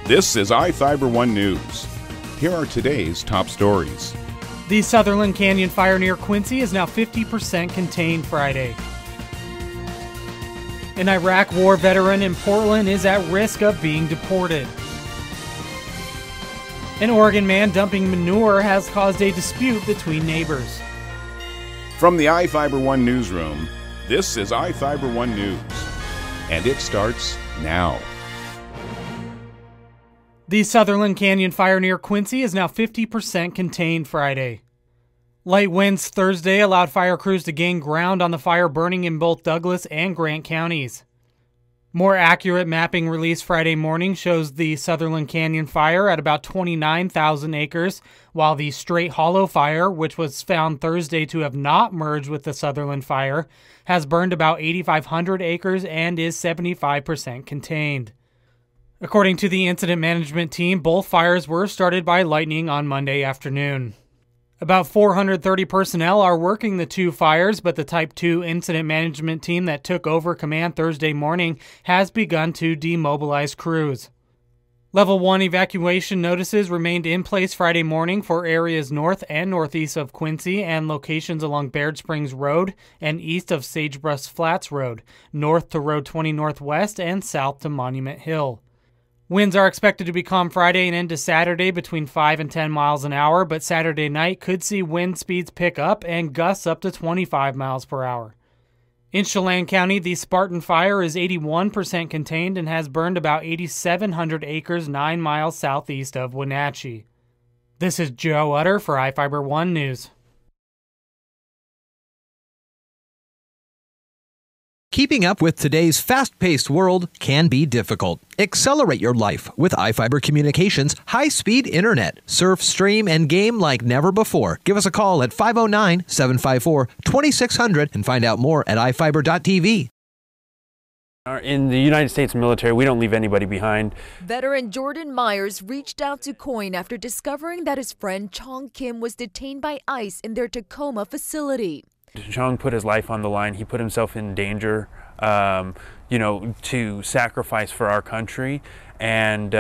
This is iFIBER 1 News. Here are today's top stories. The Sutherland Canyon fire near Quincy is now 50% contained Friday. An Iraq War veteran in Portland is at risk of being deported. An Oregon man dumping manure has caused a dispute between neighbors. From the iFIBER 1 newsroom, this is iFIBER 1 News. And it starts now. The Sutherland Canyon fire near Quincy is now 50% contained Friday. Light winds Thursday allowed fire crews to gain ground on the fire burning in both Douglas and Grant counties. More accurate mapping released Friday morning shows the Sutherland Canyon fire at about 29,000 acres, while the Straight Hollow fire, which was found Thursday to have not merged with the Sutherland fire, has burned about 8,500 acres and is 75% contained. According to the incident management team, both fires were started by lightning on Monday afternoon. About 430 personnel are working the two fires, but the Type 2 incident management team that took over command Thursday morning has begun to demobilize crews. Level 1 evacuation notices remained in place Friday morning for areas north and northeast of Quincy and locations along Baird Springs Road and east of Sagebrush Flats Road, north to Road 20 Northwest and south to Monument Hill. Winds are expected to be calm Friday and into Saturday between 5 and 10 miles an hour, but Saturday night could see wind speeds pick up and gusts up to 25 miles per hour. In Chelan County, the Spartan fire is 81% contained and has burned about 8,700 acres 9 miles southeast of Wenatchee. This is Joe Utter for iFIBER 1 News. Keeping up with today's fast-paced world can be difficult. Accelerate your life with iFIBER Communications high-speed internet. Surf, stream, and game like never before. Give us a call at 509-754-2600 and find out more at iFIBER.tv. In the United States military, we don't leave anybody behind. Veteran Jordan Myers reached out to KOIN after discovering that his friend Chong Kim was detained by ICE in their Tacoma facility. Chong put his life on the line. He put himself in danger, to sacrifice for our country. And,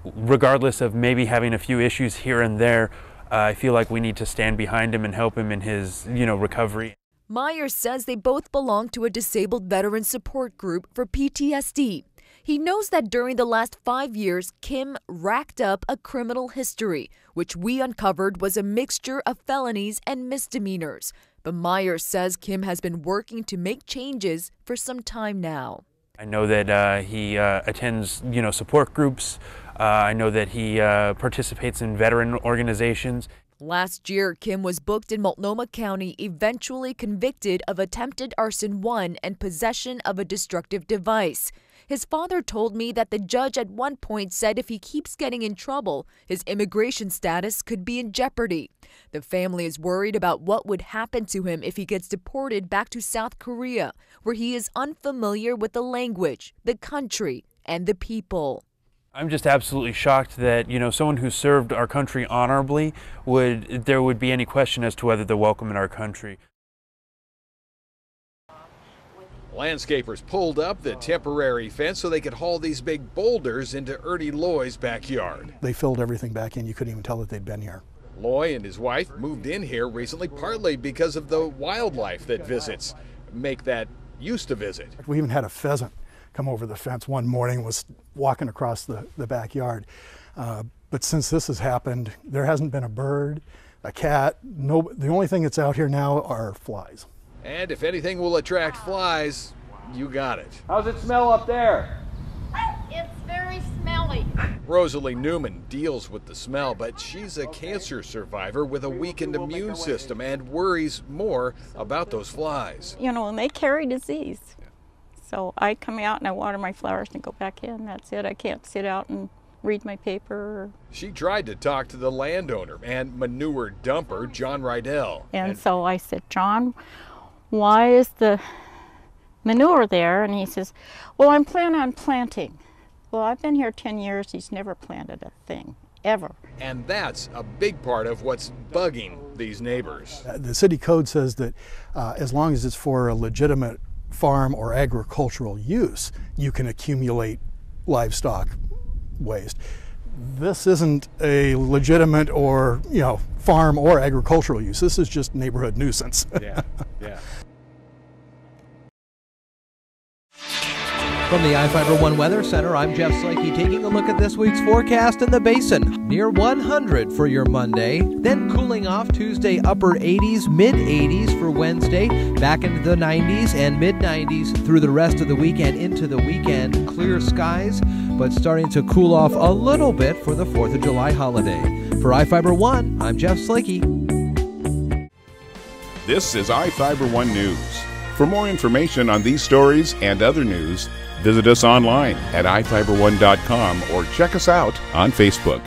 regardless of maybe having a few issues here and there, I feel like we need to stand behind him and help him in his, recovery. Myers says they both belong to a disabled veteran support group for PTSD. He knows that during the last 5 years, Kim racked up a criminal history, which we uncovered was a mixture of felonies and misdemeanors. But Myers says Kim has been working to make changes for some time now. I know that he attends, support groups. I know that he participates in veteran organizations. Last year, Kim was booked in Multnomah County, eventually convicted of attempted arson 1 and possession of a destructive device. His father told me that the judge at one point said if he keeps getting in trouble, his immigration status could be in jeopardy. The family is worried about what would happen to him if he gets deported back to South Korea, where he is unfamiliar with the language, the country, and the people. I'm just absolutely shocked that, someone who served our country honorably there would be any question as to whether they're welcome in our country. Landscapers pulled up the temporary fence so they could haul these big boulders into Ernie Loy's backyard. They filled everything back in. You couldn't even tell that they'd been here. Loy and his wife moved in here recently, partly because of the wildlife that visits make that used to visit. We even had a pheasant come over the fence one morning, was walking across the backyard. But since this has happened, there hasn't been a bird, a cat. The only thing that's out here now are flies. And if anything will attract flies, you got it. How's it smell up there? It's very smelly. Rosalie Newman deals with the smell, but she's a cancer survivor with a weakened immune system and worries more about those flies. And they carry disease. So I come out and I water my flowers and go back in. That's it. I can't sit out and read my paper. She tried to talk to the landowner and manure dumper, John Rydell. And so I said, John, why is the manure there? And he says, well, I'm planning on planting. Well, I've been here 10 years. He's never planted a thing, ever. And that's a big part of what's bugging these neighbors. The city code says that as long as it's for a legitimate farm or agricultural use, you can accumulate livestock waste. This isn't a legitimate or, farm or agricultural use. This is just neighborhood nuisance. Yeah, yeah. From the iFIBER One Weather Center, I'm Jeff Slakey taking a look at this week's forecast in the basin. Near 100 for your Monday, then cooling off Tuesday, upper 80s, mid 80s for Wednesday, back into the 90s and mid 90s through the rest of the weekend into the weekend. Clear skies, but starting to cool off a little bit for the 4th of July holiday. For iFIBER One, I'm Jeff Slakey. This is iFIBER One News. For more information on these stories and other news, visit us online at iFiber1.com or check us out on Facebook.